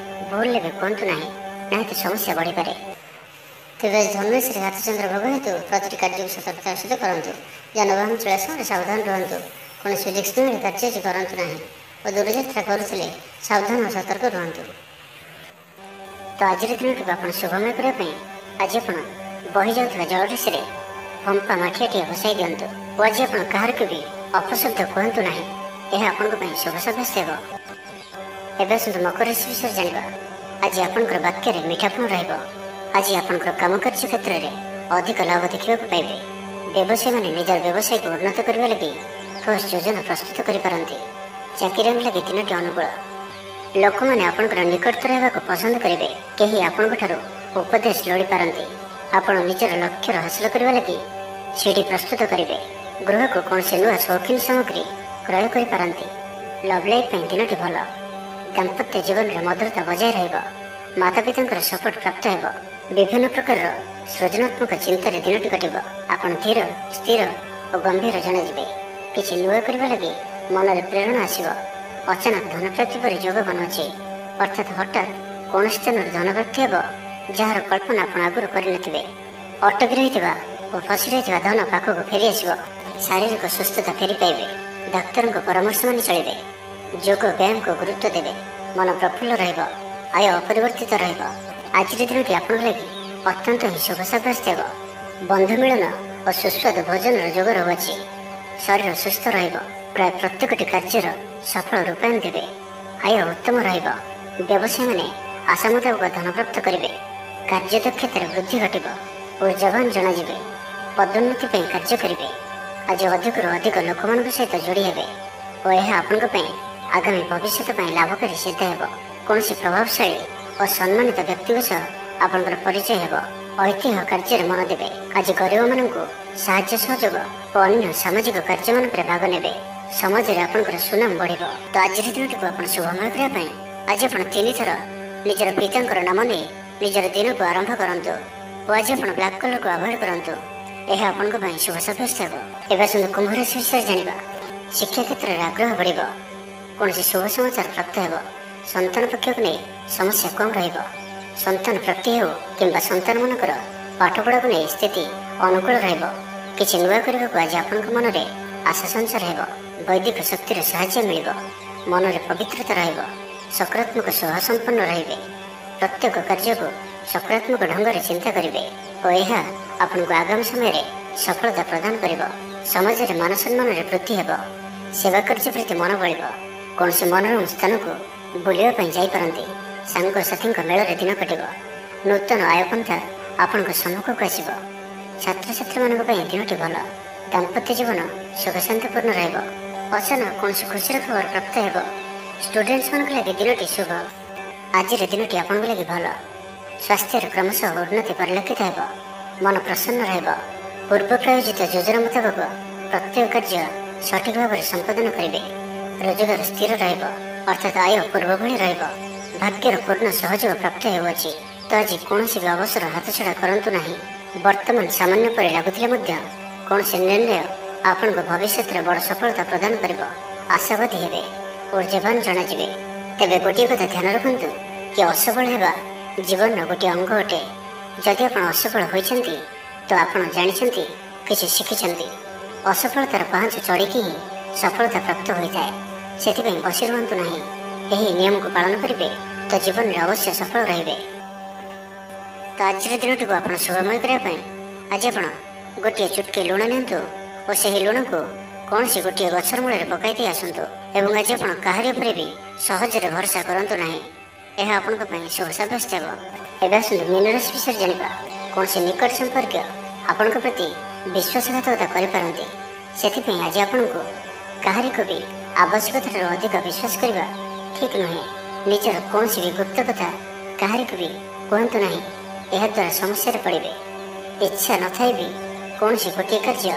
ଭୁଲରେ ବି କୁହନ୍ତୁ ନାହିଁ, ନାହିଁ ତ ସମସ୍ୟା ବଢ଼ିପାରେ। ତେବେ ଆଜି ଧନୁରାଶିରେ ହାତଚନ୍ଦ୍ର ଭୋଗ ହେତୁ ପ୍ରତିଟି କାର୍ଯ୍ୟକୁ ସତର୍କତାର ସହିତ କରନ୍ତୁ। ଯାନବାହନ ଚଳାଇବା ସମୟରେ ସାବଧାନ ରୁହନ୍ତୁ। କୌଣସି ରିସ୍କ ନେଇ କାର୍ଯ୍ୟ ଆଜି କରନ୍ତୁ ନାହିଁ ଓ ଦୂରଯାତ୍ରା କରୁଥିଲେ ସାବଧାନ ଓ ସତର୍କ ରୁହନ୍ତୁ। ତ ଆଜିର ଦିନଟିକୁ ଆପଣ ଶୁଭମୟ କରିବା ପାଇଁ ଆଜି ଆପଣ ବହିଯାଉଥିବା ଜଳରାଶିରେ ଫମ୍ପା ମାଠିଆଟିଏ ଭସାଇ ଦିଅନ୍ତୁ ଓ ଆଜି ଆପଣ କାହାରିକୁ ବି ଅପଶବ୍ଦ କୁହନ୍ତୁ ନାହିଁ। ଏହା ଆପଣଙ୍କ ପାଇଁ ଶୁଭ ସାବ୍ୟସ୍ତ ହେବ। ଏବେ ଆସନ୍ତୁ ମକର ରାଶି ବିଷୟରେ ଜାଣିବା। ଆଜି ଆପଣଙ୍କର ବାକ୍ୟରେ ମିଠାପଣ ରହିବ। ଆଜି ଆପଣଙ୍କର କାମକାର୍ଯ୍ୟ କ୍ଷେତ୍ରରେ ଅଧିକ ଲାଭ ଦେଖିବାକୁ ପାଇବେ। ବ୍ୟବସାୟୀମାନେ ନିଜର ବ୍ୟବସାୟକୁ ଉନ୍ନତ କରିବା ଲାଗି ଠୋସ୍ ଯୋଜନା ପ୍ରସ୍ତୁତ କରିପାରନ୍ତି। ଚାକିରିଆଙ୍କ ଲାଗି ଦିନଟି ଅନୁକୂଳ। ଲୋକମାନେ ଆପଣଙ୍କର ନିକଟତର ହେବାକୁ ପସନ୍ଦ କରିବେ। କେହି ଆପଣଙ୍କଠାରୁ ଉପଦେଶ ଲୋଡ଼ିପାରନ୍ତି। ଆପଣ ନିଜର ଲକ୍ଷ୍ୟର ହାସଲ କରିବା ଲାଗି ସିଡ଼ି ପ୍ରସ୍ତୁତ କରିବେ। ଗୃହକୁ କୌଣସି ନୂଆ ସୌଖିନ ସାମଗ୍ରୀ କ୍ରୟ କରିପାରନ୍ତି। ଲଭ୍ ଲାଇଫ୍ ପାଇଁ ଦିନଟି ଭଲ। ଦାମ୍ପତ୍ୟ ଜୀବନରେ ମଧୁରତା ବଜାୟ ରହିବ। ମାତାପିତାଙ୍କର ସପୋର୍ଟ ପ୍ରାପ୍ତ ହେବ। ବିଭିନ୍ନ ପ୍ରକାରର ସୃଜନାତ୍ମକ ଚିନ୍ତାରେ ଦିନଟି କଟିବ। ଆପଣ ଧୀର, ସ୍ଥିର ଓ ଗମ୍ଭୀର ଜଣାଯିବେ। କିଛି ନୂଆ କରିବା ଲାଗି ମନରେ ପ୍ରେରଣା ଆସିବ। ଅଚାନକ ଧନପ୍ରାପ୍ତି ପରି ଯୋଗ ବନୁଅଛି, ଅର୍ଥାତ୍ ହଠାତ୍ କୌଣସି ସ୍ଥାନରୁ ଧନପ୍ରାପ୍ତି ହେବ ଯାହାର କଳ୍ପନା ଆପଣ ଆଗରୁ କରିନଥିବେ। ଅଟକି ରହିଥିବା ଓ ଫସି ରହିଥିବା ଧନ ପାଖକୁ ଫେରି ଆସିବ। ଶାରୀରିକ ସୁସ୍ଥତା ଫେରି ପାଇବେ। ଡାକ୍ତରଙ୍କ ପରାମର୍ଶ ମାନି ଚଳିବେ। ଯୋଗ ବ୍ୟାୟାମକୁ ଗୁରୁତ୍ୱ ଦେବେ। ମନ ପ୍ରଫୁଲ୍ଲ ରହିବ। ଆୟ ଅପରିବର୍ତ୍ତିତ ରହିବ। ଆଜିର ଦିନଟି ଆପଣଙ୍କ ଲାଗି ଅତ୍ୟନ୍ତ ହିଁ ଶୁଭ ସାବ୍ୟସ୍ତ ହେବ। ବନ୍ଧୁ ମିଳନ ଓ ସୁସ୍ୱାଦୁ ଭୋଜନର ଯୋଗ ରହୁଅଛି। ଶରୀର ସୁସ୍ଥ ରହିବ। ପ୍ରାୟ ପ୍ରତ୍ୟେକଟି କାର୍ଯ୍ୟର ସଫଳ ରୂପାୟନ ଦେବେ। ଆୟ ଉତ୍ତମ ରହିବ। ବ୍ୟବସାୟୀମାନେ ଆଶା ମୁତାବକ ଧନପ୍ରାପ୍ତ କରିବେ। କାର୍ଯ୍ୟ ଦକ୍ଷତାରେ ବୃଦ୍ଧି ଘଟିବ। ଊର୍ଜାବାନ ଜଣାଯିବେ। ପଦୋନ୍ନତି ପାଇଁ କାର୍ଯ୍ୟ କରିବେ। ଆଜି ଅଧିକରୁ ଅଧିକ ଲୋକମାନଙ୍କ ସହିତ ଯୋଡ଼ି ହେବେ ଓ ଏହା ଆପଣଙ୍କ ପାଇଁ ଆଗାମୀ ଭବିଷ୍ୟତ ପାଇଁ ଲାଭକାରୀ ସିଦ୍ଧ ହେବ। କୌଣସି ପ୍ରଭାବଶାଳୀ ଓ ସମ୍ମାନିତ ବ୍ୟକ୍ତିଙ୍କ ସହ ଆପଣଙ୍କର ପରିଚୟ ହେବ। ଐତିହ୍ୟ କାର୍ଯ୍ୟରେ ମନ ଦେବେ। ଆଜି ଗରିବମାନଙ୍କୁ ସାହାଯ୍ୟ ସହଯୋଗ ଓ ଅନ୍ୟ ସାମାଜିକ କାର୍ଯ୍ୟମାନଙ୍କରେ ଭାଗ ନେବେ। ସମାଜରେ ଆପଣଙ୍କର ସୁନାମ ବଢ଼ିବ। ତ ଆଜିର ଦିନଟିକୁ ଆପଣ ଶୁଭମୟ କରିବା ପାଇଁ ଆଜି ଆପଣ 3 ଥର ନିଜର ପିତାଙ୍କର ନାମ ନେଇ ନିଜର ଦିନକୁ ଆରମ୍ଭ କରନ୍ତୁ ଓ ଆଜି ଆପଣ ବ୍ଲାକ୍ କଲରକୁ ଆଭଏଡ୍ କରନ୍ତୁ। ଏହା ଆପଣଙ୍କ ପାଇଁ ଶୁଭ ସାବ୍ୟସ୍ତ ହେବ। ଏବେ ଆସନ୍ତୁ କୁମ୍ଭ ରାଶି ବିଷୟରେ ଜାଣିବା। ଶିକ୍ଷା କ୍ଷେତ୍ରରେ ଆଗ୍ରହ ବଢ଼ିବ। କୌଣସି ଶୁଭ ସମାଚାର ପ୍ରାପ୍ତ ହେବ। ସନ୍ତାନ ପକ୍ଷକୁ ନେଇ ସମସ୍ୟା କମ୍ ରହିବ। ସନ୍ତାନ ପ୍ରାପ୍ତି ହେଉ କିମ୍ବା ସନ୍ତାନମାନଙ୍କର ପାଠପଢ଼ାକୁ ନେଇ ସ୍ଥିତି ଅନୁକୂଳ ରହିବ। କିଛି ନୂଆ କରିବାକୁ ଆଜି ଆପଣଙ୍କ ମନରେ ଆଶା ସଞ୍ଚାର ହେବ। ବୈଦିକ ଶକ୍ତିର ସାହାଯ୍ୟ ମିଳିବ। ମନରେ ପବିତ୍ରତା ରହିବ। ସକାରାତ୍ମକ ସ୍ୱଭାବସମ୍ପନ୍ନ ରହିବେ। ପ୍ରତ୍ୟେକ କାର୍ଯ୍ୟକୁ ସକାରାତ୍ମକ ଢଙ୍ଗରେ ଚିନ୍ତା କରିବେ ଓ ଏହା ଆପଣଙ୍କୁ ଆଗାମୀ ସମୟରେ ସଫଳତା ପ୍ରଦାନ କରିବ। ସମାଜରେ ମାନ ସମ୍ମାନରେ ବୃଦ୍ଧି ହେବ। ସେବା କାର୍ଯ୍ୟ ପ୍ରତି ମନ ବଳିବ। କୌଣସି ମନୋରମ ସ୍ଥାନକୁ ବୁଲିବା ପାଇଁ ଯାଇପାରନ୍ତି। ସାଙ୍ଗସାଥୀଙ୍କ ମେଳରେ ଦିନ କଟିବ। ନୂତନ ଆୟପନ୍ଥା ଆପଣଙ୍କ ସମ୍ମୁଖକୁ ଆସିବ। ଛାତ୍ରଛାତ୍ରୀମାନଙ୍କ ପାଇଁ ଦିନଟି ଭଲ। ଦାମ୍ପତ୍ୟ ଜୀବନ ସୁଖଶାନ୍ତିପୂର୍ଣ୍ଣ ରହିବ। ଅଚାନକ କୌଣସି ଖୁସିର ଖବର ପ୍ରାପ୍ତ ହେବ। ଷ୍ଟୁଡେଣ୍ଟମାନଙ୍କ ଲାଗି ଦିନଟି ଶୁଭ। ଆଜିର ଦିନଟି ଆପଣଙ୍କ ଲାଗି ଭଲ। ସ୍ୱାସ୍ଥ୍ୟର କ୍ରମଶଃ ଉନ୍ନତି ପରିଲକ୍ଷିତ ହେବ। ମନ ପ୍ରସନ୍ନ ରହିବ। ପୂର୍ବ ପ୍ରାୟୋଜିତ ଯୋଜନା ମୁତାବକ ପ୍ରତ୍ୟେକ କାର୍ଯ୍ୟ ସଠିକ ଭାବରେ ସମ୍ପାଦନ କରିବେ। ରୋଜଗାର ସ୍ଥିର ରହିବ, ଅର୍ଥାତ୍ ଆୟ ପୂର୍ବ ଭଳି ରହିବ। ଭାଗ୍ୟର ପୂର୍ଣ୍ଣ ସହଯୋଗ ପ୍ରାପ୍ତ ହେଉଅଛି, ତ ଆଜି କୌଣସି ବି ଅବସର ହାତଛଡ଼ା କରନ୍ତୁ ନାହିଁ। ବର୍ତ୍ତମାନ ସାମାନ୍ୟ ପରି ଲାଗୁଥିଲେ ମଧ୍ୟ କୌଣସି ନିର୍ଣ୍ଣୟ ଆପଣଙ୍କ ଭବିଷ୍ୟତରେ ବଡ଼ ସଫଳତା ପ୍ରଦାନ କରିବ। ଆଶାବାଦୀ ହେବେ, ଊର୍ଜ୍ଜାବାନ ଜଣାଯିବେ। ତେବେ ଗୋଟିଏ କଥା ଧ୍ୟାନ ରଖନ୍ତୁ କି ଅସଫଳ ହେବା ଜୀବନର ଗୋଟିଏ ଅଙ୍ଗ ଅଟେ। ଯଦି ଆପଣ ଅସଫଳ ହୋଇଛନ୍ତି ତ ଆପଣ ଜାଣିଛନ୍ତି, କିଛି ଶିଖିଛନ୍ତି। ଅସଫଳତାର ପାହାଚ ଚଢ଼ିକି ହିଁ ସଫଳତା ପ୍ରାପ୍ତ ହୋଇଥାଏ। ସେଥିପାଇଁ ବସି ରୁହନ୍ତୁ ନାହିଁ। ଏହି ନିୟମକୁ ପାଳନ କରିବେ ତ ଜୀବନରେ ଅବଶ୍ୟ ସଫଳ ରହିବେ। ତ ଆଜିର ଦିନଟିକୁ ଆପଣ ଶୁଭମୟ କରିବା ପାଇଁ ଆଜି ଆପଣ ଗୋଟିଏ ଚୁଟକି ଲୁଣ ନିଅନ୍ତୁ ଓ ସେହି ଲୁଣକୁ କୌଣସି ଗୋଟିଏ ଗଛର ମୂଳରେ ପକାଇ ଦେଇ ଆସନ୍ତୁ। ଏବଂ ଆଜି ଆପଣ କାହାରି ଉପରେ ବି ସହଜରେ ଭରସା କରନ୍ତୁ ନାହିଁ। ଏହା ଆପଣଙ୍କ ପାଇଁ ଶୁଭ ସାବ୍ୟସ୍ତ ହେବ। ଏବେ ଆସନ୍ତୁ ମୀନ ରାଶି ବିଷୟରେ ଜାଣିବା। କୌଣସି ନିକଟ ସମ୍ପର୍କୀୟ ଆପଣଙ୍କ ପ୍ରତି ବିଶ୍ୱାସଘାତକତା କରିପାରନ୍ତି। ସେଥିପାଇଁ ଆଜି ଆପଣଙ୍କୁ କାହାରିକୁ ବି ଆବଶ୍ୟକତାଠାରୁ ଅଧିକ ବିଶ୍ୱାସ କରିବା ଠିକ୍ ନୁହେଁ। ନିଜର କୌଣସି ବି ଗୁପ୍ତ କଥା କାହାରିକୁ ବି କୁହନ୍ତୁ ନାହିଁ। ଏହାଦ୍ୱାରା ସମସ୍ୟାରେ ପଡ଼ିବେ। ଇଚ୍ଛା ନଥାଇ ବି କୌଣସି ଗୋଟିଏ କାର୍ଯ୍ୟ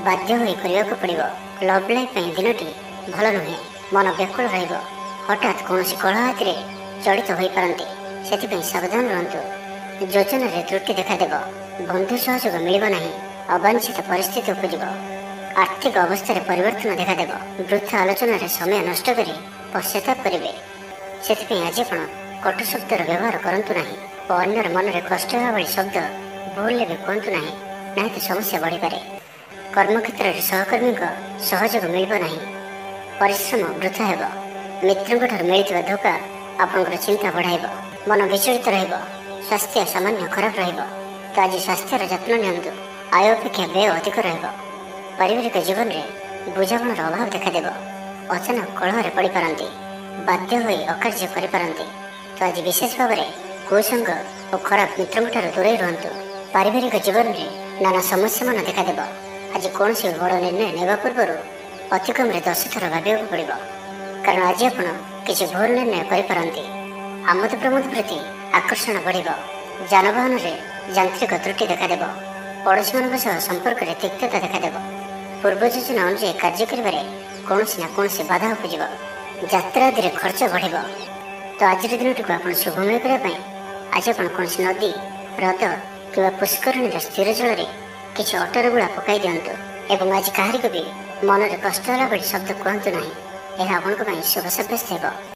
ବାଧ୍ୟ ହୋଇ କରିବାକୁ ପଡ଼ିବ। ଲଭ୍ ଲାଇଫ୍ ପାଇଁ ଦିନଟି ଭଲ ନୁହେଁ। ମନ ବ୍ୟାକୁଳ ରହିବ। ହଠାତ୍ କୌଣସି କଳହ ହାତିରେ ଜଡ଼ିତ ହୋଇପାରନ୍ତି। ସେଥିପାଇଁ ସାବଧାନ ରୁହନ୍ତୁ। ଯୋଜନାରେ ତ୍ରୁଟି ଦେଖାଦେବ। ବନ୍ଧୁ ସହଯୋଗ ମିଳିବ ନାହିଁ। ଅବାଞ୍ଛିତ ପରିସ୍ଥିତି ଉପୁଜିବ। ଆର୍ଥିକ ଅବସ୍ଥାରେ ପରିବର୍ତ୍ତନ ଦେଖାଦେବ। ବୃଥା ଆଲୋଚନାରେ ସମୟ ନଷ୍ଟ କରି ପଶ୍ଚାତାପ କରିବେ। ସେଥିପାଇଁ ଆଜି ଆପଣ କଟୁ ଶବ୍ଦର ବ୍ୟବହାର କରନ୍ତୁ ନାହିଁ ଓ ଅନ୍ୟର ମନରେ କଷ୍ଟ ହେବା ଭଳି ଶବ୍ଦ ଭୁଲରେ ବି କୁହନ୍ତୁ ନାହିଁ, ନାହିଁ ତ ସମସ୍ୟା ବଢ଼ିପାରେ। କର୍ମକ୍ଷେତ୍ରରେ ସହକର୍ମୀଙ୍କ ସହଯୋଗ ମିଳିବ ନାହିଁ। ପରିଶ୍ରମ ବୃଥା ହେବ। ମିତ୍ରଙ୍କଠାରୁ ମିଳିଥିବା ଧୋକା ଆପଣଙ୍କର ଚିନ୍ତା ବଢ଼ାଇବ। ମନ ବିଚଳିତ ରହିବ। ସ୍ୱାସ୍ଥ୍ୟ ସାମାନ୍ୟ ଖରାପ ରହିବ। ତ ଆଜି ସ୍ୱାସ୍ଥ୍ୟର ଯତ୍ନ ନିଅନ୍ତୁ। ଆୟ ଅପେକ୍ଷା ବ୍ୟୟ ଅଧିକ ରହିବ। ପାରିବାରିକ ଜୀବନରେ ବୁଝାମଣାର ଅଭାବ ଦେଖାଦେବ। ଅଚାନକ କଳହରେ ପଡ଼ିପାରନ୍ତି। ବାଧ୍ୟ ହୋଇ ଅକାର୍ଯ୍ୟ କରିପାରନ୍ତି। ତ ଆଜି ବିଶେଷ ଭାବରେ କୁସଙ୍ଗ ଓ ଖରାପ ମିତ୍ରଙ୍କଠାରୁ ଦୂରେଇ ରୁହନ୍ତୁ। ପାରିବାରିକ ଜୀବନରେ ନାନା ସମସ୍ୟାମାନ ଦେଖାଦେବ। ଆଜି କୌଣସି ବଡ଼ ନିର୍ଣ୍ଣୟ ନେବା ପୂର୍ବରୁ ଅତି କମ୍ରେ 10 ଥର ଭାବିବାକୁ ପଡ଼ିବ। କାରଣ ଆଜି ଆପଣ କିଛି ଭୁଲ ନିର୍ଣ୍ଣୟ କରିପାରନ୍ତି। ଆମୋଦ ପ୍ରମୋଦ ପ୍ରତି ଆକର୍ଷଣ ବଢ଼ିବ। ଯାନବାହନରେ ଯାନ୍ତ୍ରିକ ତ୍ରୁଟି ଦେଖାଦେବ। ପଡ଼ୋଶୀମାନଙ୍କ ସହ ସମ୍ପର୍କରେ ତିକ୍ତତା ଦେଖାଦେବ। ପୂର୍ବ ଯୋଜନା ଅନୁଯାୟୀ କାର୍ଯ୍ୟ କରିବାରେ କୌଣସି ନା କୌଣସି ବାଧା ଉପୁଜିବ। ଯାତ୍ରା ଆଦିରେ ଖର୍ଚ୍ଚ ବଢ଼ିବ। ତ ଆଜିର ଦିନଟିକୁ ଆପଣ ଶୁଭମୟ କରିବା ପାଇଁ ଆଜି ଆପଣ କୌଣସି ନଦୀ, ହ୍ରଦ କିମ୍ବା ପୁଷ୍କରିଣୀର ସ୍ଥିର ଜଳରେ କିଛି ଅଟର ଗୁଳା ପକାଇ ଦିଅନ୍ତୁ। ଏବଂ ଆଜି କାହାରିକୁ ବି ମନରେ କଷ୍ଟ ହେଲା ଭଳି ଶବ୍ଦ କୁହନ୍ତୁ ନାହିଁ। ଏହା ଆପଣଙ୍କ ପାଇଁ ଶୁଭ ସାବ୍ୟସ୍ତ ହେବ।